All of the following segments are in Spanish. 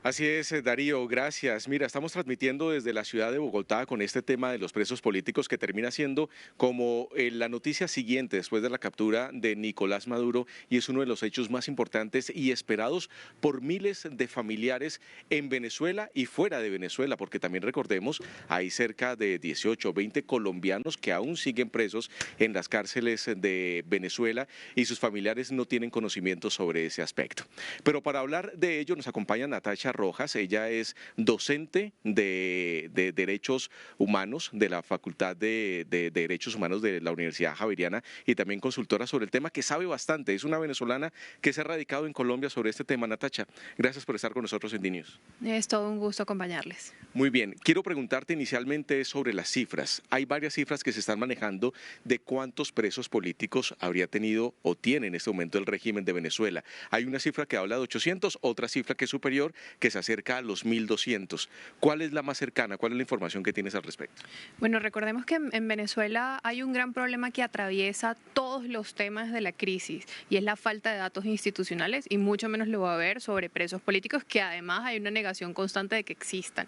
Así es, Darío, gracias. Mira, estamos transmitiendo desde la ciudad de Bogotá con este tema de los presos políticos que termina siendo como la noticia siguiente después de la captura de Nicolás Maduro y es uno de los hechos más importantes y esperados por miles de familiares en Venezuela y fuera de Venezuela, porque también recordemos, hay cerca de 18 o 20 colombianos que aún siguen presos en las cárceles de Venezuela y sus familiares no tienen conocimiento sobre ese aspecto. Pero para hablar de ello nos acompaña Natacha Rojas, ella es docente de Derechos Humanos de la Facultad de Derechos Humanos de la Universidad Javeriana y también consultora sobre el tema que sabe bastante. Es una venezolana que se ha radicado en Colombia sobre este tema. Natacha, gracias por estar con nosotros en DNews. Es todo un gusto acompañarles. Muy bien, quiero preguntarte inicialmente sobre las cifras. Hay varias cifras que se están manejando de cuántos presos políticos habría tenido o tiene en este momento el régimen de Venezuela. Hay una cifra que habla de 800, otra cifra que es superior, que se acerca a los 1.200. ¿Cuál es la más cercana? ¿Cuál es la información que tienes al respecto? Bueno, recordemos que en Venezuela hay un gran problema que atraviesa todos los temas de la crisis y es la falta de datos institucionales y mucho menos lo va a haber sobre presos políticos, que además hay una negación constante de que existan.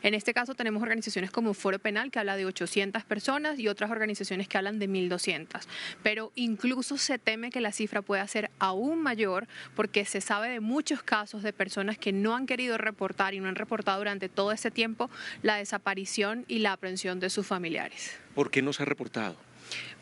En este caso tenemos organizaciones como Foro Penal que habla de 800 personas y otras organizaciones que hablan de 1.200. Pero incluso se teme que la cifra pueda ser aún mayor porque se sabe de muchos casos de personas que no han querido reportar y no han reportado durante todo este tiempo la desaparición y la aprehensión de sus familiares. ¿Por qué no se ha reportado?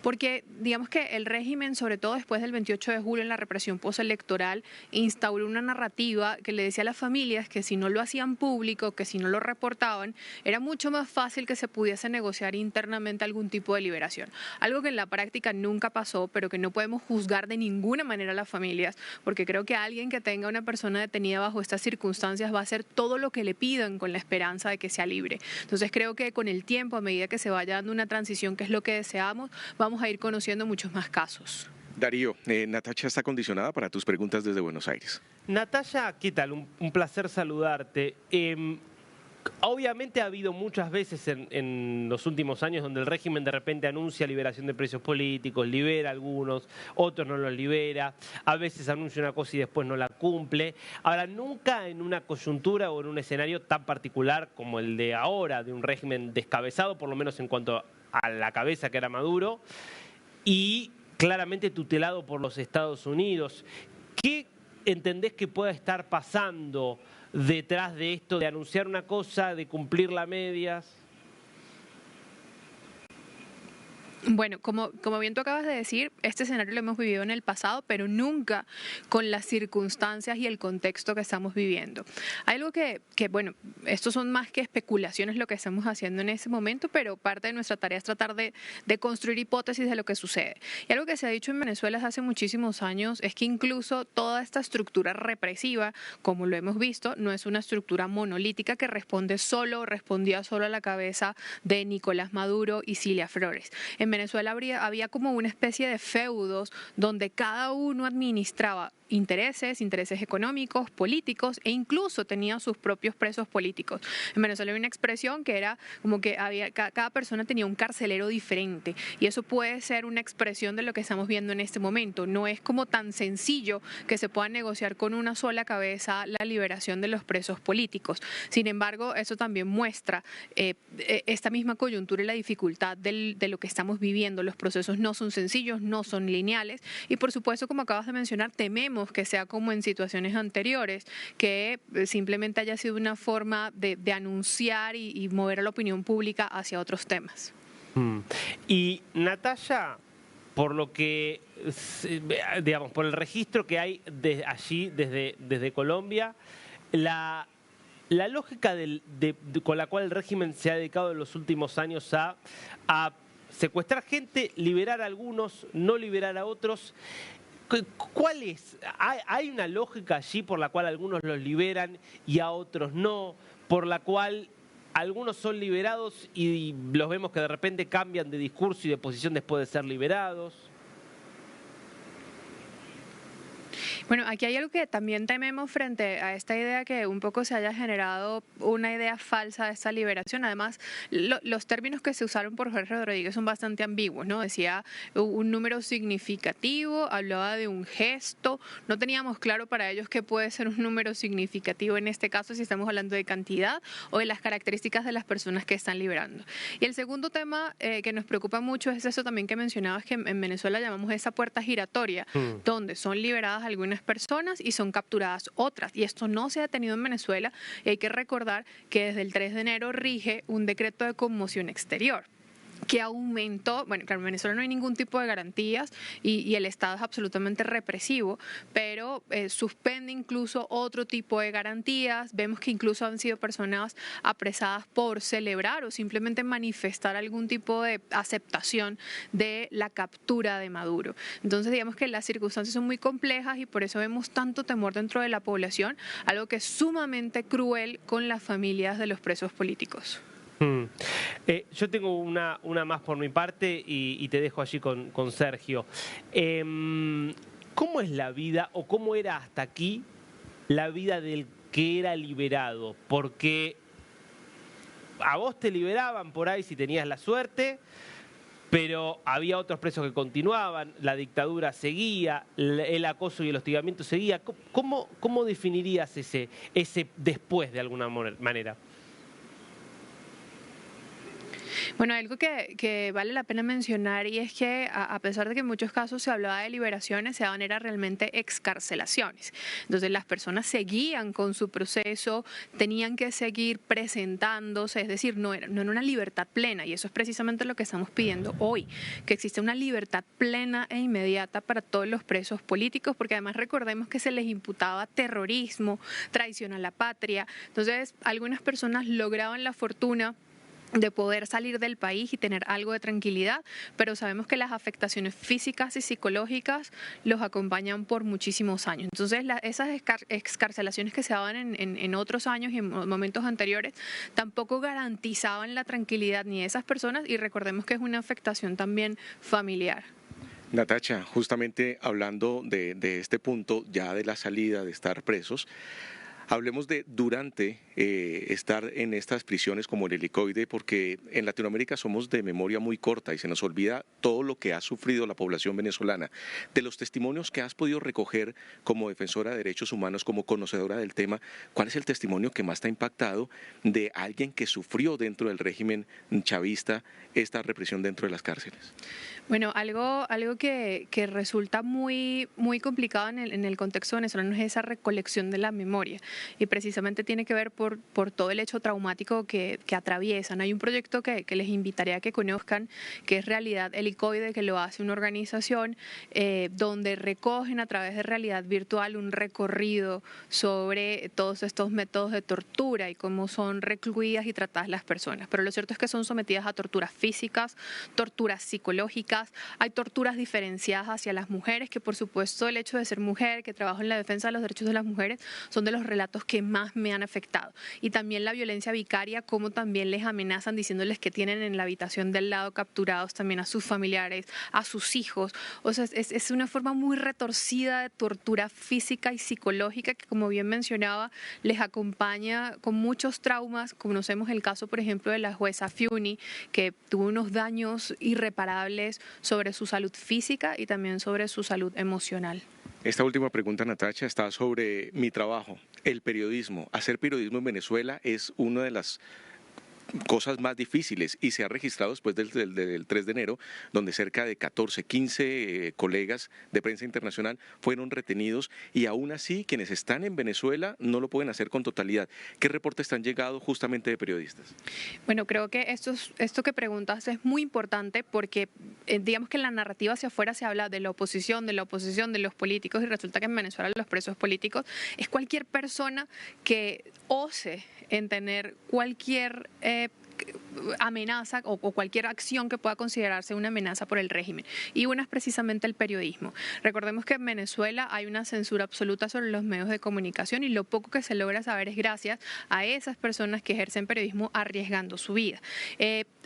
Porque digamos que el régimen, sobre todo después del 28 de julio en la represión postelectoral, instauró una narrativa que le decía a las familias que si no lo hacían público, que si no lo reportaban, era mucho más fácil que se pudiese negociar internamente algún tipo de liberación. Algo que en la práctica nunca pasó, pero que no podemos juzgar de ninguna manera a las familias, porque creo que alguien que tenga una persona detenida bajo estas circunstancias va a hacer todo lo que le pidan con la esperanza de que sea libre. Entonces creo que con el tiempo, a medida que se vaya dando una transición, que es lo que deseamos, vamos a ir conociendo muchos más casos. Darío, Natacha está condicionada para tus preguntas desde Buenos Aires. Natacha, ¿qué tal? Un placer saludarte. Obviamente ha habido muchas veces en los últimos años donde el régimen de repente anuncia liberación de presos políticos, libera a algunos, otros no los libera, a veces anuncia una cosa y después no la cumple. Ahora, nunca en una coyuntura o en un escenario tan particular como el de ahora, de un régimen descabezado, por lo menos en cuanto a la cabeza que era Maduro, y claramente tutelado por los Estados Unidos. ¿Qué entendés que pueda estar pasando detrás de esto de anunciar una cosa, de cumplirla a medias? Bueno, como bien tú acabas de decir, este escenario lo hemos vivido en el pasado, pero nunca con las circunstancias y el contexto que estamos viviendo. Hay algo bueno, estos son más que especulaciones lo que estamos haciendo en ese momento, pero parte de nuestra tarea es tratar de construir hipótesis de lo que sucede. Y algo que se ha dicho en Venezuela desde hace muchísimos años es que incluso toda esta estructura represiva, como lo hemos visto, no es una estructura monolítica que respondía solo a la cabeza de Nicolás Maduro y Cilia Flores. En Venezuela había como una especie de feudos donde cada uno administraba intereses económicos, políticos e incluso tenía sus propios presos políticos. En Venezuela hay una expresión que era como que cada persona tenía un carcelero diferente y eso puede ser una expresión de lo que estamos viendo en este momento. No es como tan sencillo que se pueda negociar con una sola cabeza la liberación de los presos políticos. Sin embargo, eso también muestra esta misma coyuntura y la dificultad de lo que estamos viviendo. Los procesos no son sencillos, no son lineales y por supuesto, como acabas de mencionar, tememos que sea como en situaciones anteriores, que simplemente haya sido una forma de anunciar y mover a la opinión pública hacia otros temas. Y Natacha, por lo que, digamos, por el registro que hay allí desde Colombia, la lógica con la cual el régimen se ha dedicado en los últimos años a secuestrar gente, liberar a algunos, no liberar a otros, ¿cuál es? ¿Hay una lógica allí por la cual algunos los liberan y a otros no? Por la cual algunos son liberados y los vemos que de repente cambian de discurso y de posición después de ser liberados. Bueno, aquí hay algo que también tememos frente a esta idea que un poco se haya generado una idea falsa de esta liberación. Además, los términos que se usaron por Jorge Rodríguez son bastante ambiguos, ¿no? Decía un número significativo, hablaba de un gesto, no teníamos claro para ellos qué puede ser un número significativo en este caso, si estamos hablando de cantidad o de las características de las personas que están liberando. Y el segundo tema que nos preocupa mucho es eso también que mencionabas, que en Venezuela llamamos esa puerta giratoria, donde son liberadas algunas personas y son capturadas otras. Y esto no se ha detenido en Venezuela, y hay que recordar que desde el 3 de enero rige un decreto de conmoción exterior que aumentó, bueno, claro, en Venezuela no hay ningún tipo de garantías y el Estado es absolutamente represivo, pero suspende incluso otro tipo de garantías. Vemos que incluso han sido personas apresadas por celebrar o simplemente manifestar algún tipo de aceptación de la captura de Maduro. Entonces, digamos que las circunstancias son muy complejas y por eso vemos tanto temor dentro de la población, algo que es sumamente cruel con las familias de los presos políticos. Yo tengo una más por mi parte y te dejo allí con Sergio. ¿Cómo es la vida o cómo era hasta aquí la vida del que era liberado? Porque a vos te liberaban por ahí si tenías la suerte, pero había otros presos que continuaban, la dictadura seguía, el acoso y el hostigamiento seguía. ¿Cómo definirías ese después de alguna manera? Bueno, algo que vale la pena mencionar y es que a pesar de que en muchos casos se hablaba de liberaciones, se daban era realmente excarcelaciones. Entonces las personas seguían con su proceso, tenían que seguir presentándose, es decir, no era una libertad plena, y eso es precisamente lo que estamos pidiendo hoy, que existe una libertad plena e inmediata para todos los presos políticos, porque además recordemos que se les imputaba terrorismo, traición a la patria. Entonces algunas personas lograban la fortuna de poder salir del país y tener algo de tranquilidad, pero sabemos que las afectaciones físicas y psicológicas los acompañan por muchísimos años. Entonces, esas excarcelaciones que se daban en otros años y en momentos anteriores tampoco garantizaban la tranquilidad ni de esas personas, y recordemos que es una afectación también familiar. Natacha, justamente hablando de este punto ya de la salida, de estar presos, hablemos de durante estar en estas prisiones como el Helicoide, porque en Latinoamérica somos de memoria muy corta y se nos olvida todo lo que ha sufrido la población venezolana. De los testimonios que has podido recoger como defensora de derechos humanos, como conocedora del tema, ¿cuál es el testimonio que más te ha impactado de alguien que sufrió dentro del régimen chavista esta represión dentro de las cárceles? Bueno, algo que resulta muy complicado en el contexto venezolano es esa recolección de la memoria, y precisamente tiene que ver por todo el hecho traumático que atraviesan. Hay un proyecto que les invitaría a que conozcan, que es Realidad Helicoide, que lo hace una organización donde recogen a través de realidad virtual un recorrido sobre todos estos métodos de tortura y cómo son recluidas y tratadas las personas. Pero lo cierto es que son sometidas a torturas físicas, torturas psicológicas. Hay torturas diferenciadas hacia las mujeres, que por supuesto el hecho de ser mujer, que trabajo en la defensa de los derechos de las mujeres, son de los relatos que más me han afectado. Y también la violencia vicaria, como también les amenazan diciéndoles que tienen en la habitación del lado capturados también a sus familiares, a sus hijos. O sea, es una forma muy retorcida de tortura física y psicológica que, como bien mencionaba, les acompaña con muchos traumas. Conocemos el caso, por ejemplo, de la jueza Fiuni, que tuvo unos daños irreparables sobre su salud física y también sobre su salud emocional. Esta última pregunta, Natacha, está sobre mi trabajo, el periodismo. Hacer periodismo en Venezuela es una de las cosas más difíciles y se ha registrado después del 3 de enero, donde cerca de 14, 15 colegas de prensa internacional fueron retenidos, y aún así quienes están en Venezuela no lo pueden hacer con totalidad. ¿Qué reportes te han llegado justamente de periodistas? Bueno, creo que esto que preguntas es muy importante porque digamos que en la narrativa hacia afuera se habla de la oposición, de los políticos, y resulta que en Venezuela los presos políticos es cualquier persona que ose en tener cualquier amenaza o cualquier acción que pueda considerarse una amenaza por el régimen. Y una es precisamente el periodismo. Recordemos que en Venezuela hay una censura absoluta sobre los medios de comunicación y lo poco que se logra saber es gracias a esas personas que ejercen periodismo arriesgando su vida.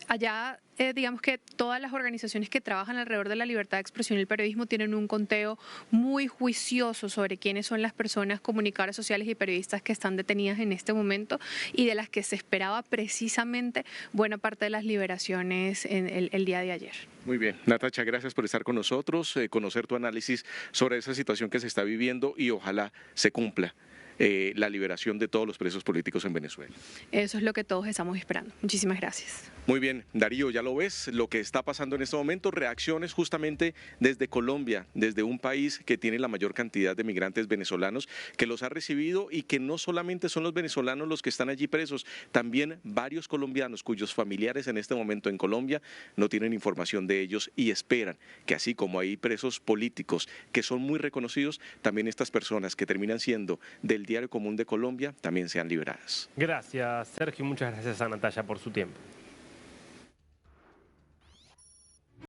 Allá digamos que todas las organizaciones que trabajan alrededor de la libertad de expresión y el periodismo tienen un conteo muy juicioso sobre quiénes son las personas, comunicadoras sociales y periodistas que están detenidas en este momento y de las que se esperaba precisamente buena parte de las liberaciones en el día de ayer. Muy bien, Natacha, gracias por estar con nosotros, conocer tu análisis sobre esa situación que se está viviendo y ojalá se cumpla la liberación de todos los presos políticos en Venezuela. Eso es lo que todos estamos esperando. Muchísimas gracias. Muy bien, Darío, ya lo ves, lo que está pasando en este momento, reacciones justamente desde Colombia, desde un país que tiene la mayor cantidad de migrantes venezolanos, que los ha recibido y que no solamente son los venezolanos los que están allí presos, también varios colombianos cuyos familiares en este momento en Colombia no tienen información de ellos y esperan que así como hay presos políticos que son muy reconocidos, también estas personas que terminan siendo del Diario Común de Colombia también sean liberadas. Gracias, Sergio. Muchas gracias a Natalia por su tiempo.